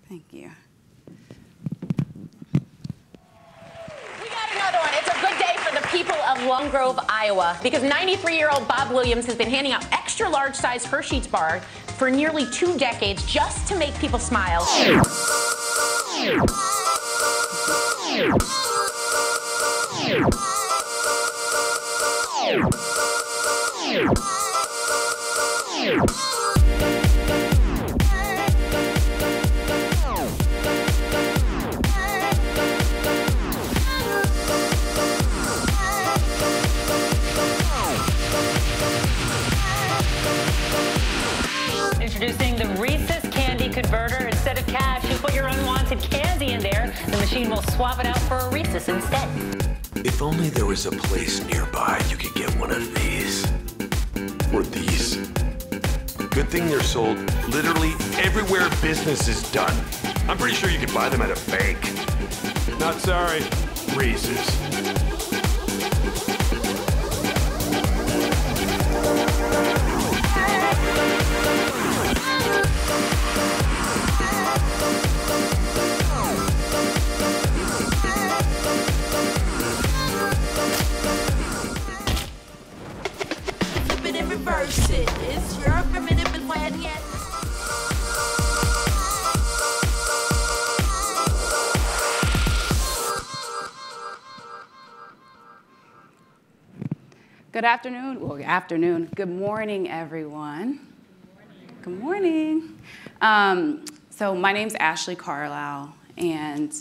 Thank you. We got another one. It's a good day for the people of Lone Grove, Iowa, because 93-year-old Bob Williams has been handing out extra large-size Hershey's bar for nearly 2 decades just to make people smile. Introducing the Reseach candy converter. Instead of cash, you put your unwanted candy in there. The machine will swap it out for a Reseach instead. If only there was a place nearby you could get one of these. Or these. Good thing they're sold literally everywhere business is done. I'm pretty sure you could buy them at a bank. Not sorry, Reese's. Is your primitive been wed yet? Good afternoon. Well, good afternoon. Good morning, everyone. Good morning. So my name's Ashley Carlisle, and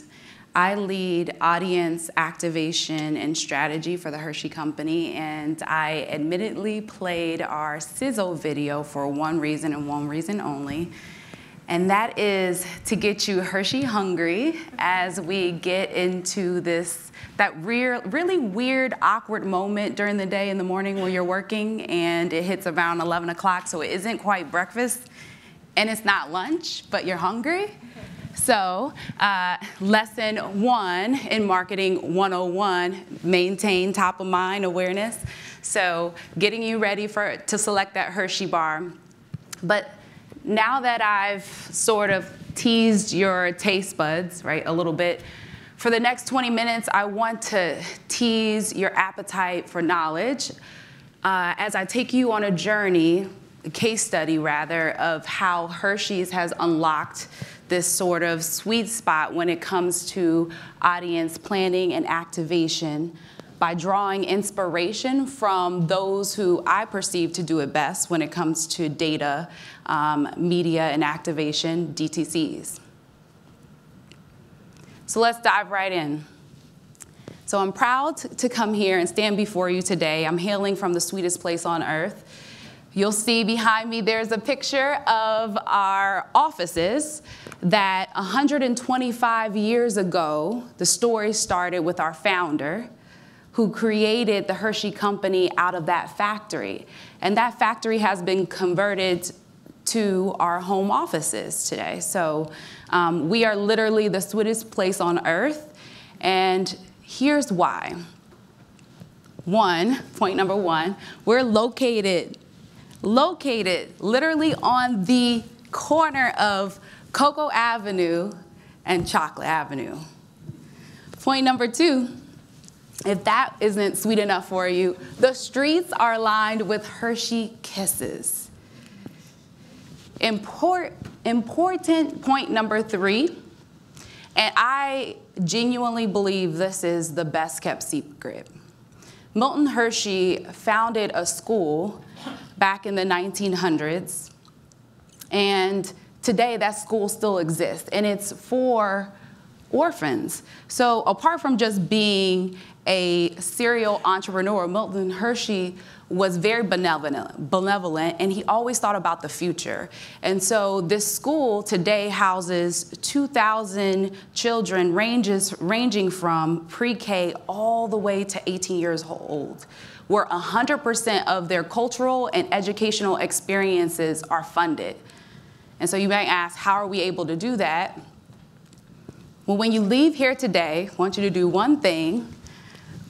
I lead audience activation and strategy for the Hershey Company, and I admittedly played our sizzle video for one reason and one reason only, and that is to get you Hershey hungry as we get into that really weird, awkward moment during the day in the morning when you're working, and it hits around 11 o'clock, so it isn't quite breakfast, and it's not lunch, but you're hungry. So lesson 1 in marketing 101, maintain top of mind awareness. So getting you ready to select that Hershey bar. But now that I've sort of teased your taste buds, right, a little bit, for the next 20 minutes, I want to tease your appetite for knowledge as I take you on a journey, a case study rather, of how Hershey's has unlocked this sort of sweet spot when it comes to audience planning and activation by drawing inspiration from those who I perceive to do it best when it comes to data, media, and activation, DTCs. So let's dive right in. So I'm proud to come here and stand before you today. I'm hailing from the sweetest place on earth. You'll see behind me there's a picture of our offices that 125 years ago, the story started with our founder who created the Hershey Company out of that factory. And that factory has been converted to our home offices today. So we are literally the sweetest place on earth. And here's why. Point number one, we're located literally on the corner of Cocoa Avenue and Chocolate Avenue. Point number 2, if that isn't sweet enough for you, the streets are lined with Hershey Kisses. Important point number 3, and I genuinely believe this is the best kept secret. Milton Hershey founded a school back in the 1900s, and today that school still exists, and it's for orphans. So apart from just being a serial entrepreneur, Milton Hershey was very benevolent, and he always thought about the future. And so this school today houses 2,000 children ranging from pre-K all the way to 18 years old, where 100% of their cultural and educational experiences are funded. And so you may ask, how are we able to do that? Well, when you leave here today, I want you to do one thing.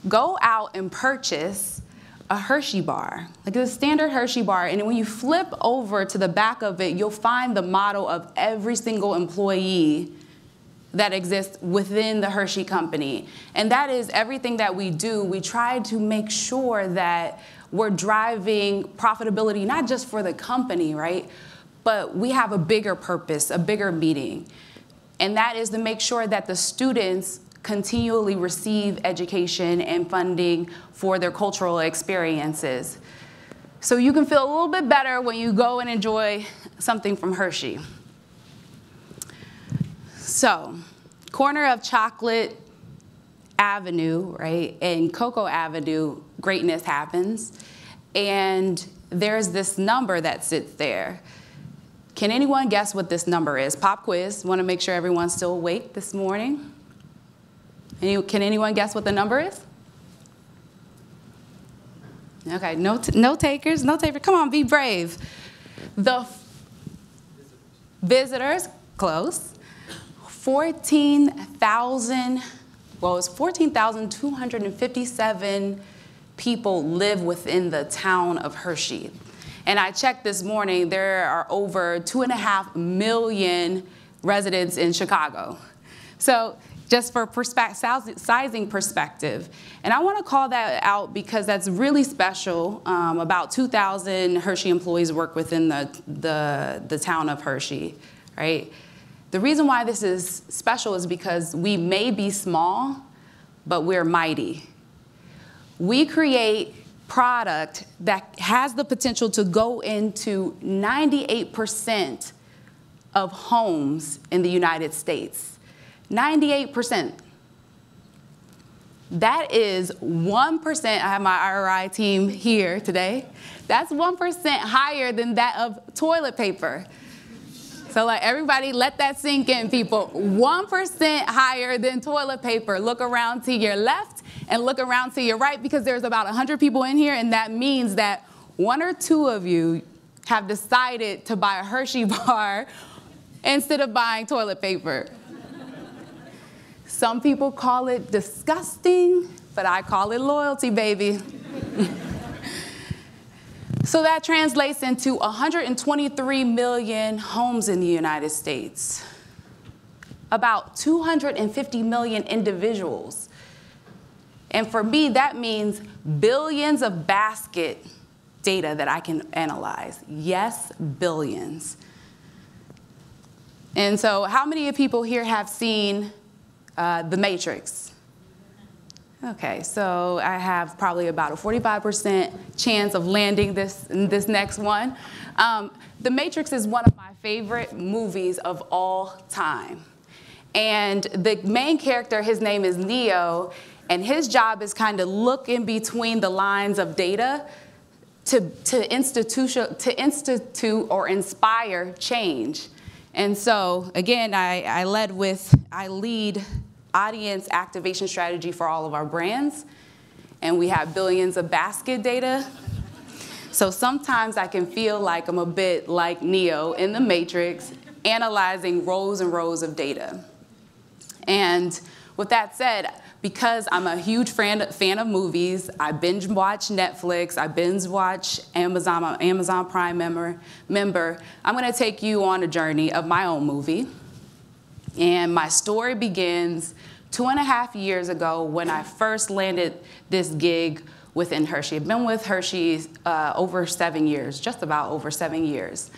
Go out and purchase a Hershey bar, like a standard Hershey bar, and when you flip over to the back of it, you'll find the motto of every single employee that exists within the Hershey company. And that is everything that we do. We try to make sure that we're driving profitability, not just for the company, right? But we have a bigger purpose, a bigger meaning. And that is to make sure that the students continually receive education and funding for their cultural experiences. So you can feel a little bit better when you go and enjoy something from Hershey. So, corner of Chocolate Avenue, right, and Cocoa Avenue, greatness happens. And there's this number that sits there. Can anyone guess what this number is? Pop quiz. Want to make sure everyone's still awake this morning. Can anyone guess what the number is? Okay, no takers, no takers. Come on, be brave. The visitors, close. 14,000, well, it's 14,257 people live within the town of Hershey. And I checked this morning, there are over 2.5 million residents in Chicago. So just for sizing perspective. And I want to call that out because that's really special. About 2,000 Hershey employees work within the town of Hershey, right? The reason why this is special is because we may be small, but we're mighty. We create product that has the potential to go into 98% of homes in the United States. 98%. That is 1%. I have my RI team here today. That's 1% higher than that of toilet paper. So like everybody, let that sink in, people. 1% higher than toilet paper. Look around to your left and look around to your right because there's about 100 people in here, and that means that 1 or 2 of you have decided to buy a Hershey bar instead of buying toilet paper. Some people call it disgusting, but I call it loyalty, baby. So that translates into 123 million homes in the United States, about 250 million individuals. And for me, that means billions of basket data that I can analyze. Yes, billions. And so how many people here have seen The Matrix? Okay, so I have probably about a 45% chance of landing this next one. The Matrix is one of my favorite movies of all time. And the main character, his name is Neo, and his job is kind of look in between the lines of data to institute or inspire change. And so, again, I lead audience activation strategy for all of our brands, and we have billions of basket data. So sometimes I can feel like I'm a bit like Neo in The Matrix, analyzing rows and rows of data. And with that said, because I'm a huge fan of movies, I binge watch Netflix, I binge watch Amazon, I'm an Amazon Prime member, I'm gonna take you on a journey of my own movie. And my story begins 2.5 years ago when I first landed this gig within Hershey. I've been with Hershey over 7 years, just about over 7 years.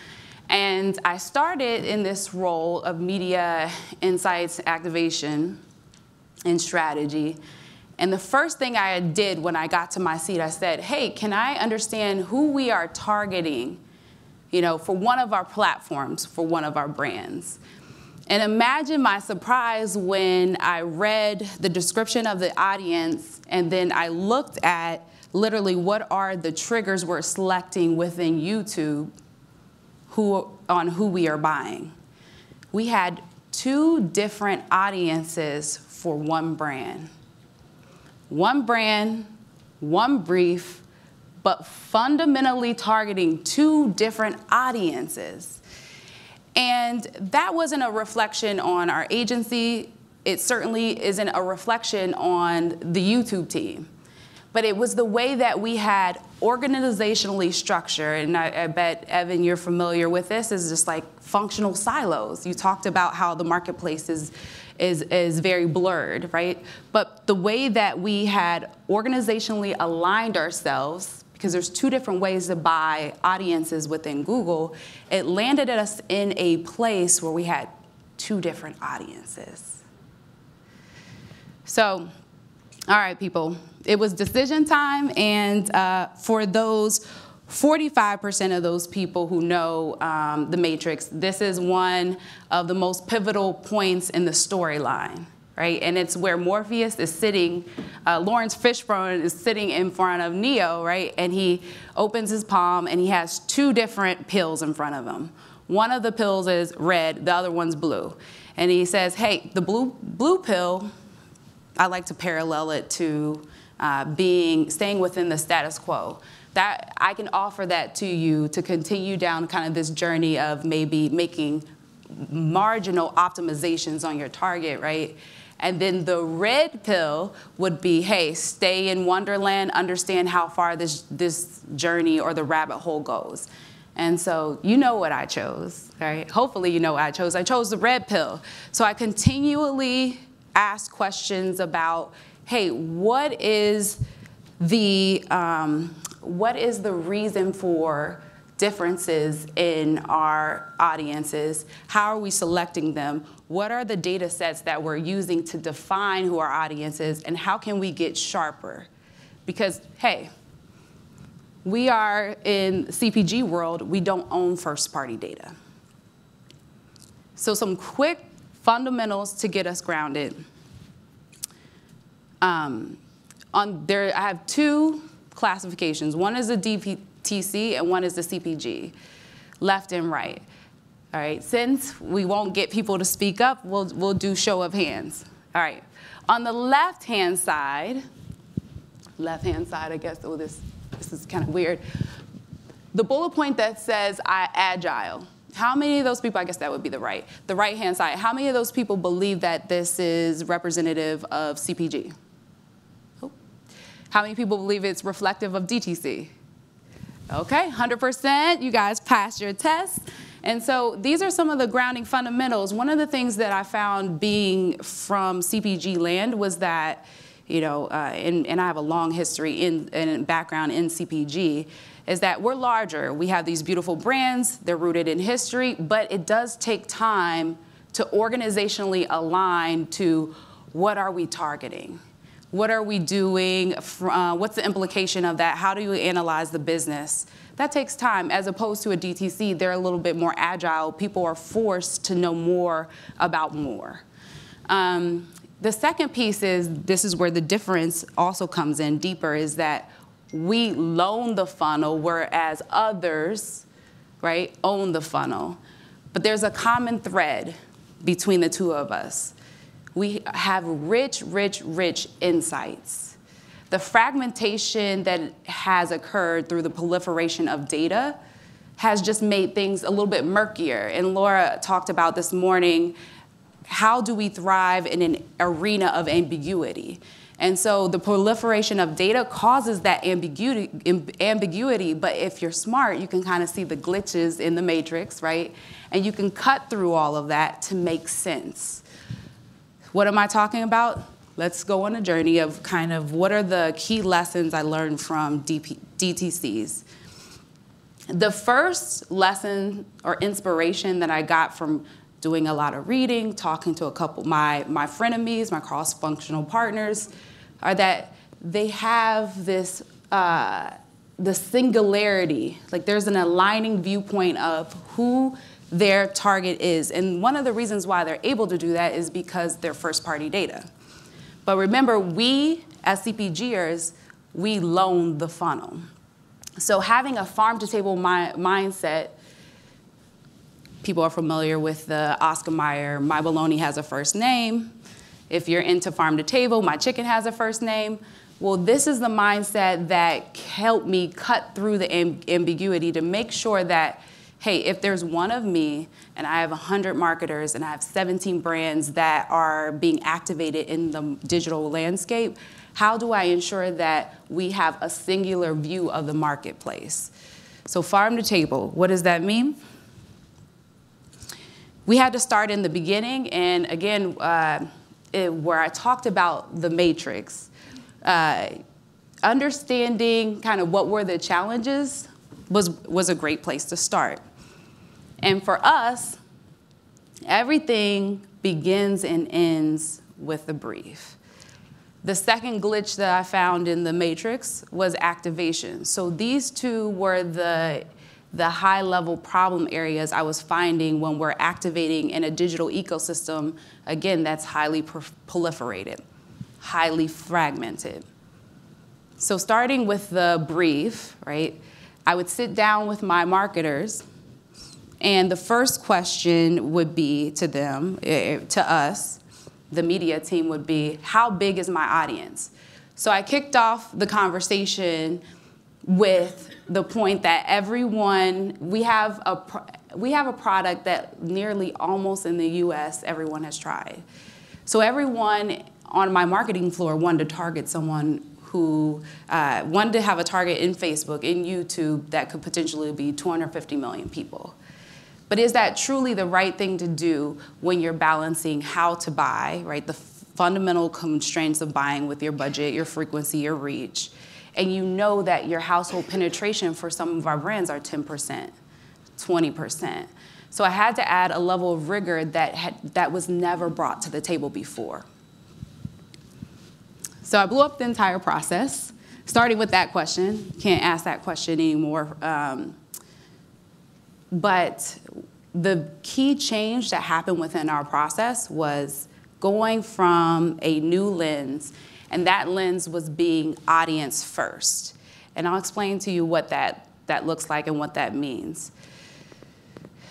And I started in this role of media insights, activation, and strategy. And the first thing I did when I got to my seat, I said, hey, can I understand who we are targeting, for one of our platforms, for one of our brands? And imagine my surprise when I read the description of the audience, and then I looked at literally what are the triggers we're selecting within YouTube on who we are buying. We had 2 different audiences for one brand. One brand, one brief, but fundamentally targeting 2 different audiences. And that wasn't a reflection on our agency. It certainly isn't a reflection on the YouTube team. but it was the way that we had organizationally structured, and I bet, Evan, you're familiar with this, is just like functional silos. You talked about how the marketplace is very blurred, right? But the way that we had organizationally aligned ourselves, because there's two different ways to buy audiences within Google, it landed us in a place where we had two different audiences. So, all right, people, it was decision time, and for those 45% of those people who know the Matrix, this is one of the most pivotal points in the storyline, right? And it's where Morpheus is sitting, Lawrence Fishburne is sitting in front of Neo, right? And he opens his palm, and he has two different pills in front of him. One of the pills is red, the other one's blue. And he says, hey, the blue pill, I like to parallel it to staying within the status quo. That I can offer that to you to continue down kind of this journey of maybe making marginal optimizations on your target, right? And then the red pill would be, hey, stay in Wonderland, understand how far this journey or the rabbit hole goes. And so you know what I chose, right? Hopefully you know what I chose. I chose the red pill. So I continually ask questions about, hey, what is the reason for differences in our audiences? How are we selecting them? What are the data sets that we're using to define who our audience is, and how can we get sharper? Because, hey, we are in CPG world, we don't own first-party data. So some quick fundamentals to get us grounded. I have two classifications. One is the DTC and one is the CPG, left and right. All right, since we won't get people to speak up, we'll do show of hands. All right, on the left-hand side, I guess, oh, this is kind of weird. The bullet point that says agile. How many of those people, I guess that would be the right-hand side, how many of those people believe that this is representative of CPG? Oh. How many people believe it's reflective of DTC? Okay, 100%, you guys passed your test. And so these are some of the grounding fundamentals. One of the things that I found being from CPG land was that, you know, and I have a long history and background in CPG, is that we're larger. We have these beautiful brands, they're rooted in history, but it does take time to organizationally align to what are we targeting? What are we doing? What's the implication of that? How do you analyze the business? That takes time. As opposed to a DTC, they're a little bit more agile. People are forced to know more about more. The second piece is, this is where the difference also comes in deeper, is that we loan the funnel, whereas others, right, own the funnel. But there's a common thread between the two of us. We have rich, rich, rich insights. The fragmentation that has occurred through the proliferation of data has just made things a little bit murkier. And Laura talked about this morning, how do we thrive in an arena of ambiguity? And so the proliferation of data causes that ambiguity, but if you're smart, you can kind of see the glitches in the matrix, right? And you can cut through all of that to make sense. What am I talking about? Let's go on a journey of kind of what are the key lessons I learned from DTCs. The first lesson or inspiration that I got from doing a lot of reading, talking to a couple, my frenemies, my cross-functional partners, are that they have this, the singularity, like there's an aligning viewpoint of who their target is. And one of the reasons why they're able to do that is because they're first-party data. But remember, we, as CPGers, we loan the funnel. So having a farm-to-table mindset, people are familiar with the Oscar Mayer, my bologna has a first name. If you're into farm-to-table, my chicken has a first name. Well, this is the mindset that helped me cut through the ambiguity to make sure that hey, if there's one of me and I have 100 marketers and I have 17 brands that are being activated in the digital landscape, how do I ensure that we have a singular view of the marketplace? So farm to table, what does that mean? We had to start in the beginning, and again, where I talked about the matrix, understanding kind of what were the challenges was a great place to start. And for us, everything begins and ends with the brief. The second glitch that I found in the matrix was activation. So these two were the high-level problem areas I was finding when we're activating in a digital ecosystem, again, that's highly proliferated, highly fragmented. So starting with the brief, right, I would sit down with my marketers, and the first question would be to them, to us, the media team would be, how big is my audience? So I kicked off the conversation with the point that everyone, we have a product that nearly almost in the US, everyone has tried. So everyone on my marketing floor wanted to target someone who wanted to have a target in Facebook, in YouTube, that could potentially be 250 million people. But is that truly the right thing to do when you're balancing how to buy, right? The fundamental constraints of buying with your budget, your frequency, your reach. And you know that your household penetration for some of our brands are 10%, 20%. So I had to add a level of rigor that was never brought to the table before. So I blew up the entire process, starting with that question. Can't ask that question anymore. But the key change that happened within our process was going from a new lens, and that lens was being audience first. And I'll explain to you what that looks like and what that means.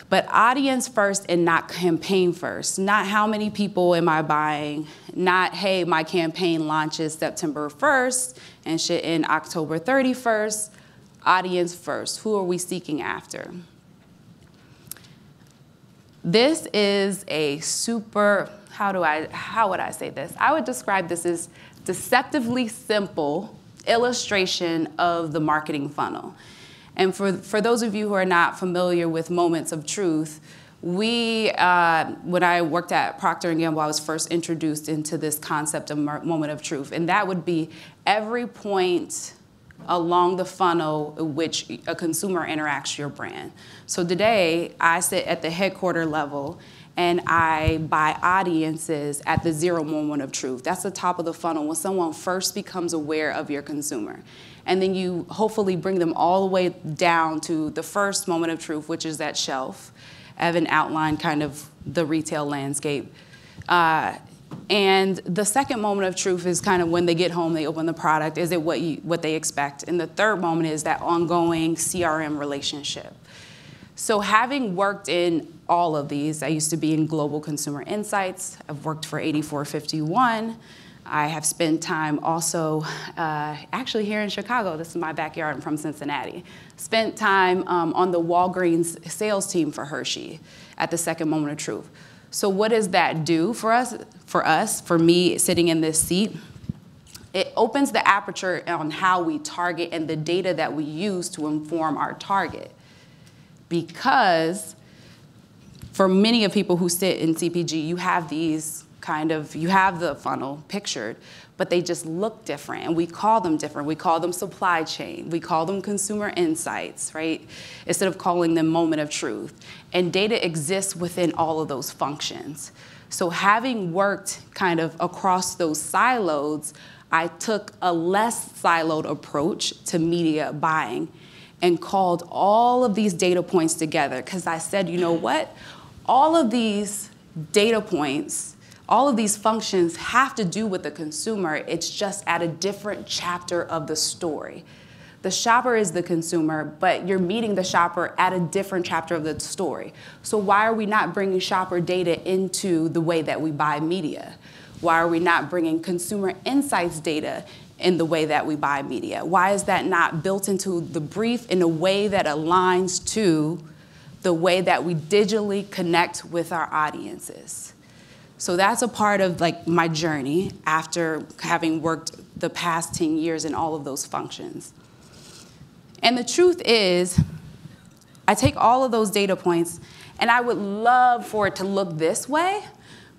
But audience first and not campaign first. Not how many people am I buying, not, hey, my campaign launches September 1st and should end October 31st. Audience first, who are we seeking after? This is a super, how would I say this? I would describe this as deceptively simple illustration of the marketing funnel. And for those of you who are not familiar with moments of truth, when I worked at Procter & Gamble, I was first introduced into this concept of moment of truth. And that would be every point along the funnel in which a consumer interacts with your brand. So today, I sit at the headquarter level and I buy audiences at the 0 moment of truth. That's the top of the funnel when someone first becomes aware of your consumer. And then you hopefully bring them all the way down to the first moment of truth, which is at shelf. Evan outlined kind of the retail landscape. And the second moment of truth is kind of when they get home, they open the product. Is it what they expect? And the third moment is that ongoing CRM relationship. So having worked in all of these, I used to be in global consumer insights. I've worked for 8451. I have spent time also, actually here in Chicago. This is my backyard. I'm from Cincinnati. Spent time on the Walgreens sales team for Hershey at the second moment of truth. So what does that do for us? For me sitting in this seat, it opens the aperture on how we target and the data that we use to inform our target. Because for many of people who sit in CPG, you have these you have the funnel pictured, but they just look different, and we call them different. We call them supply chain. We call them consumer insights, right? Instead of calling them moment of truth. And data exists within all of those functions. So having worked kind of across those silos, I took a less siloed approach to media buying and called all of these data points together, because I said, you know what? All of these data points, all of these functions have to do with the consumer. It's just at a different chapter of the story. The shopper is the consumer, but you're meeting the shopper at a different chapter of the story. So why are we not bringing shopper data into the way that we buy media? Why are we not bringing consumer insights data in the way that we buy media? Why is that not built into the brief in a way that aligns to the way that we digitally connect with our audiences. So that's a part of like my journey after having worked the past 10 years in all of those functions. And the truth is, I take all of those data points, and I would love for it to look this way,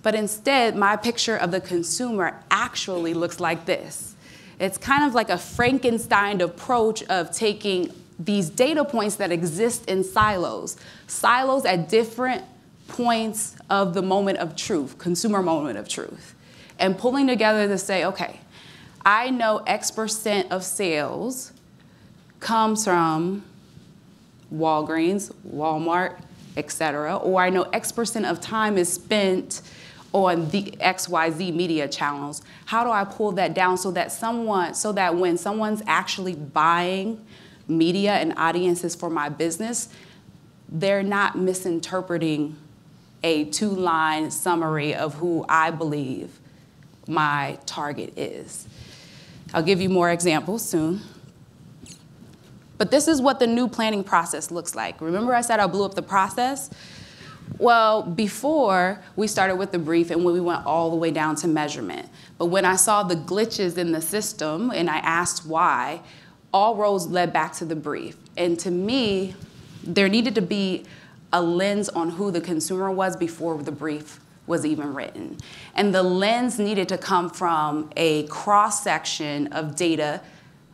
but instead, my picture of the consumer actually looks like this. It's kind of like a Frankenstein approach of taking these data points that exist in silos at different points of the moment of truth, consumer moment of truth, and pulling together to say, okay, I know X% of sales comes from Walgreens, Walmart, et cetera, or I know X% of time is spent on the XYZ media channels. How do I pull that down so that when someone's actually buying media and audiences for my business, they're not misinterpreting a 2-line summary of who I believe my target is. I'll give you more examples soon. But this is what the new planning process looks like. Remember I said I blew up the process? Well, before, we started with the brief and we went all the way down to measurement. But when I saw the glitches in the system and I asked why, all roads led back to the brief. And to me, there needed to be a lens on who the consumer was before the brief was even written. And the lens needed to come from a cross-section of data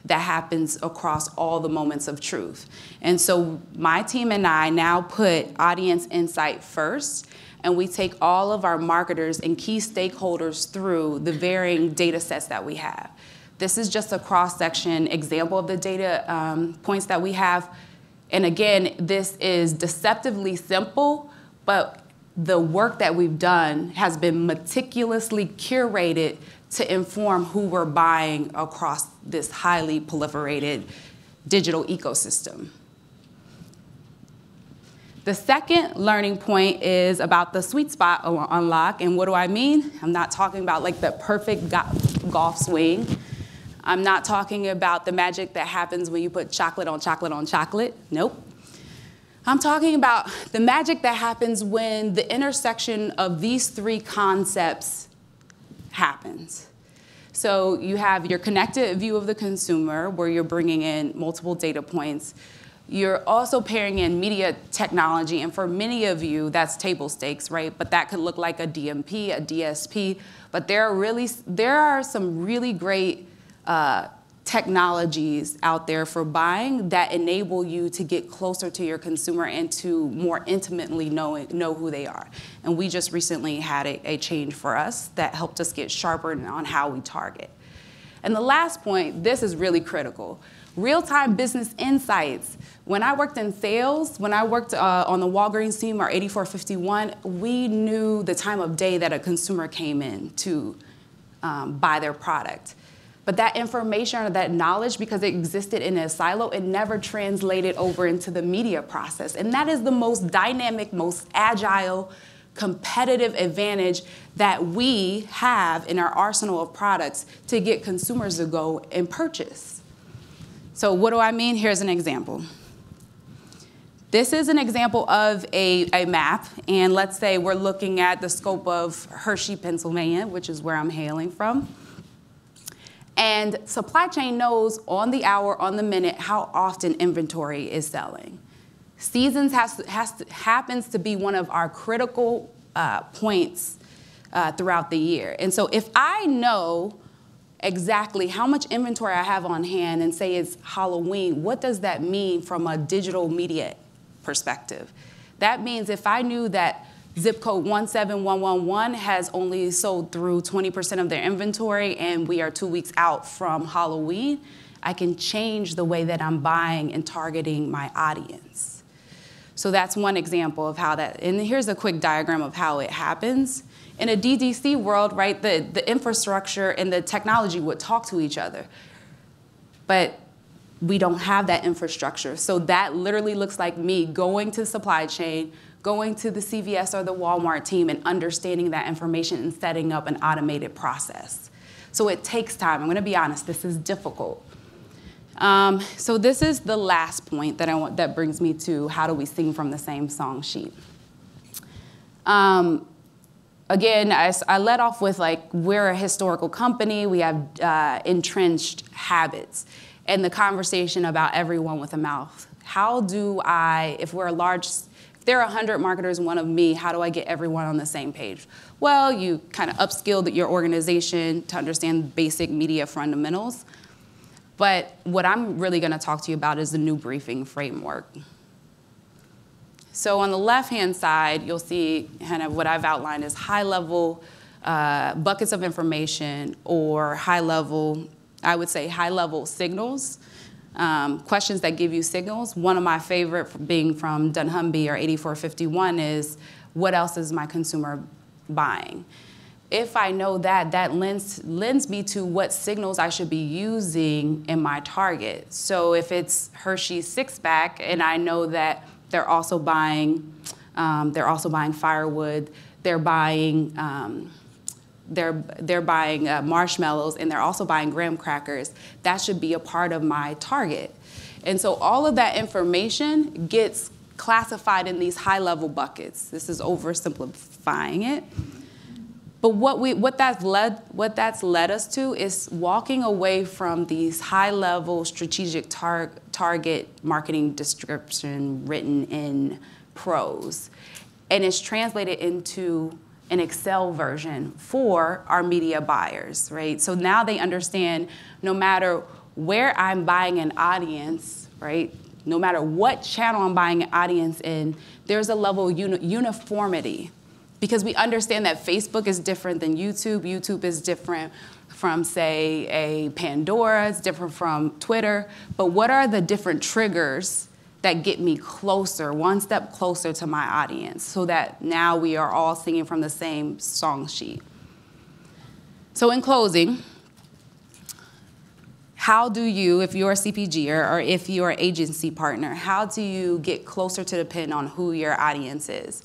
that happens across all the moments of truth. And so my team and I now put audience insight first, and we take all of our marketers and key stakeholders through the varying data sets that we have. This is just a cross-section example of the data points that we have. And again, this is deceptively simple, but the work that we've done has been meticulously curated to inform who we're buying across this highly proliferated digital ecosystem. The second learning point is about the sweet spot unlock. And what do I mean? I'm not talking about like the perfect golf swing. I'm not talking about the magic that happens when you put chocolate on chocolate on chocolate. Nope. I'm talking about the magic that happens when the intersection of these 3 concepts happens. So you have your connected view of the consumer, where you're bringing in multiple data points. You're also pairing in media technology, and for many of you, that's table stakes, right? But that could look like a DMP, a DSP. But there are some really great technologies out there for buying that enable you to get closer to your consumer and to more intimately know who they are. And we just recently had a change for us that helped us get sharper on how we target. And the last point, this is really critical. Real-time business insights. When I worked in sales, when I worked on the Walgreens team, our 8451, we knew the time of day that a consumer came in to buy their product. But that information or that knowledge, because it existed in a silo, it never translated over into the media process. And that is the most dynamic, most agile, competitive advantage that we have in our arsenal of products to get consumers to go and purchase. So what do I mean? Here's an example. This is an example of a map, and let's say we're looking at the scope of Hershey, Pennsylvania, which is where I'm hailing from. And supply chain knows on the hour, on the minute, how often inventory is selling. Seasons happens to be one of our critical points throughout the year. And so if I know exactly how much inventory I have on hand and say it's Halloween, what does that mean from a digital media perspective? That means if I knew that zip code 17111 has only sold through 20% of their inventory and we are 2 weeks out from Halloween, I can change the way that I'm buying and targeting my audience. So that's one example of how that, and here's a quick diagram of how it happens. In a DDC world, right, the infrastructure and the technology would talk to each other. But we don't have that infrastructure. So that literally looks like me going to supply chain, going to the CVS or the Walmart team and understanding that information and setting up an automated process. So it takes time. I'm going to be honest, this is difficult. So this is the last point that that brings me to how do we sing from the same song sheet. Again, I led off with like, we're a historical company, we have entrenched habits, and the conversation about everyone with a mouth. How do I, if there are 100 marketers and one of me, how do I get everyone on the same page? Well, you kind of upskilled your organization to understand basic media fundamentals. But what I'm really going to talk to you about is the new briefing framework. So on the left-hand side, you'll see kind of what I've outlined as high-level buckets of information, or high-level, I would say high-level signals, questions that give you signals. One of my favorite, being from Dunnhumby or 8451, is what else is my consumer buying? If I know that, that lends me to what signals I should be using in my target. So if it's Hershey's six-pack and I know that they're also buying firewood, they're buying marshmallows, and they're also buying graham crackers, that should be a part of my target. And so all of that information gets classified in these high-level buckets. This is oversimplifying it. But what that's led us to is walking away from these high-level strategic target marketing description written in prose. And it's translated into an Excel version for our media buyers, right? So now they understand no matter where I'm buying an audience, right? No matter what channel I'm buying an audience in, there's a level of uniformity. Because we understand that Facebook is different than YouTube. YouTube is different from, say, a Pandora. It's different from Twitter. But what are the different triggers that get me closer, one step closer to my audience, so that now we are all singing from the same song sheet? So in closing, how do you, if you're a CPG or if you're an agency partner, how do you get closer to the pin on who your audience is?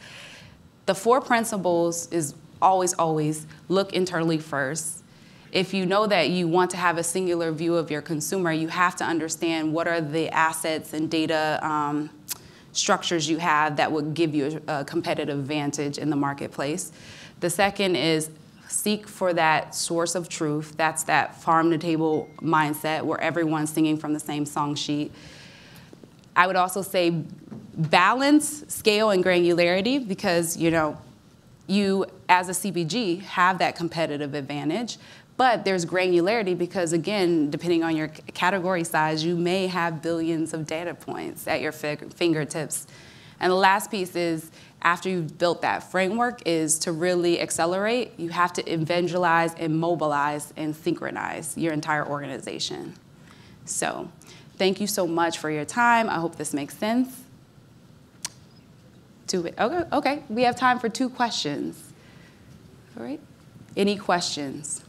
The 4 principles is always look internally first. If you know that you want to have a singular view of your consumer, you have to understand what are the assets and data structures you have that would give you a competitive advantage in the marketplace. The second is seek for that source of truth. That's that farm-to-table mindset where everyone's singing from the same song sheet. I would also say balance scale and granularity, because you as a CPG have that competitive advantage, but there's granularity because, again, depending on your category size, you may have billions of data points at your fingertips. And the last piece is, after you've built that framework, is to really accelerate. You have to evangelize and mobilize and synchronize your entire organization. So thank you so much for your time. I hope this makes sense. Okay, we have time for 2 questions. All right, any questions?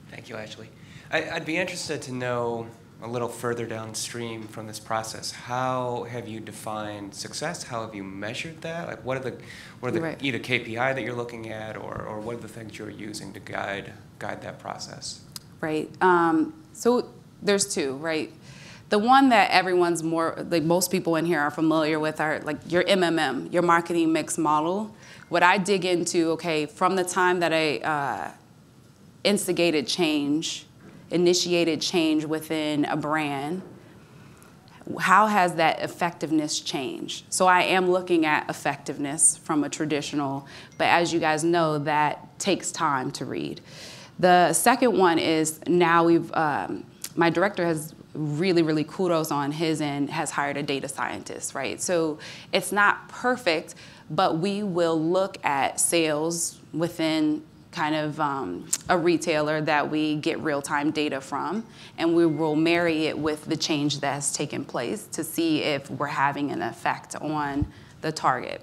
Thank you, Ashley. I'd be interested to know a little further downstream from this process. How have you defined success? How have you measured that? Like, what are the Right. either KPI that you're looking at, or what are the things you're using to guide that process? Right. So there's 2, right? The one that everyone's most people in here are familiar with are like your MMM, your marketing mix model. What I dig into, okay, from the time that I initiated change within a brand, how has that effectiveness changed? So I am looking at effectiveness from a traditional, but as you guys know, that takes time to read. The second one is now my director has really kudos on his end, has hired a data scientist, right? So it's not perfect, but we will look at sales within kind of a retailer that we get real-time data from, and we will marry it with the change that has taken place to see if we're having an effect on the target.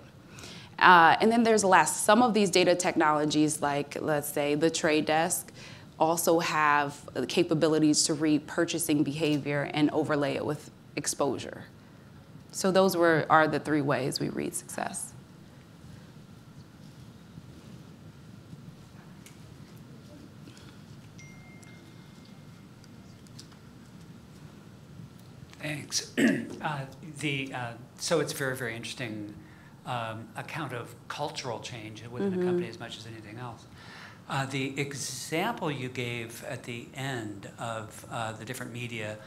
And then there's some of these data technologies, like let's say the trade desk, also have the capabilities to read purchasing behavior and overlay it with exposure. So those are the 3 ways we read success. Thanks. So it's very, very interesting account of cultural change within a company as much as anything else. The example you gave at the end of the different media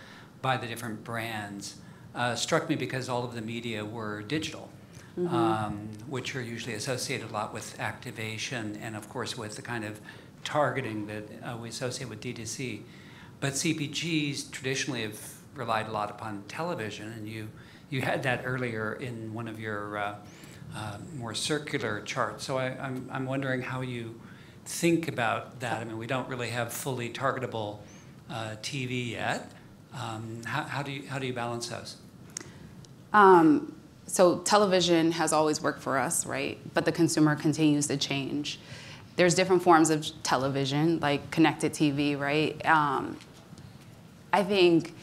by the different brands struck me because all of the media were digital, which are usually associated a lot with activation and, of course, with the kind of targeting that we associate with D2C. But CPGs traditionally have relied a lot upon television, and you had that earlier in one of your more circular charts. So I'm wondering how you think about that. I mean, we don't really have fully targetable TV yet. How do you balance those? So television has always worked for us, right? But the consumer continues to change. There's different forms of television, like connected TV, right? I think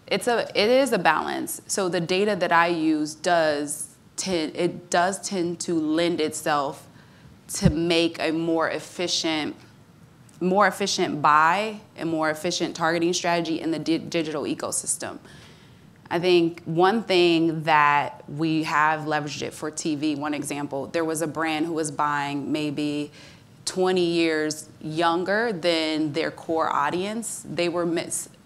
it is a balance. So the data that I use does tend to lend itself to make a more efficient buy and more efficient targeting strategy in the digital ecosystem. I think one thing that we have leveraged it for TV, one example, there was a brand who was buying maybe 20 years younger than their core audience. They were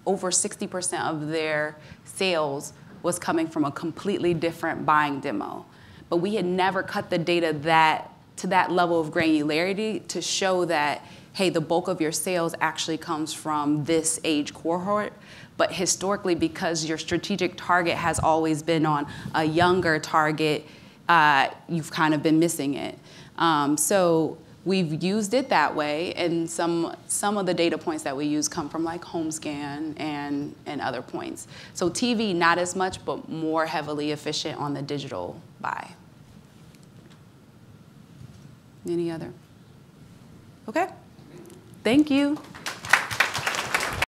over 60% of their sales was coming from a completely different buying demo. But we had never cut the data to that level of granularity to show that, hey, the bulk of your sales actually comes from this age cohort. But historically, because your strategic target has always been on a younger target, you've kind of been missing it. So we've used it that way, and some of the data points that we use come from like HomeScan and other points. So TV, not as much, but more heavily efficient on the digital buy. Any other? Okay. Thank you.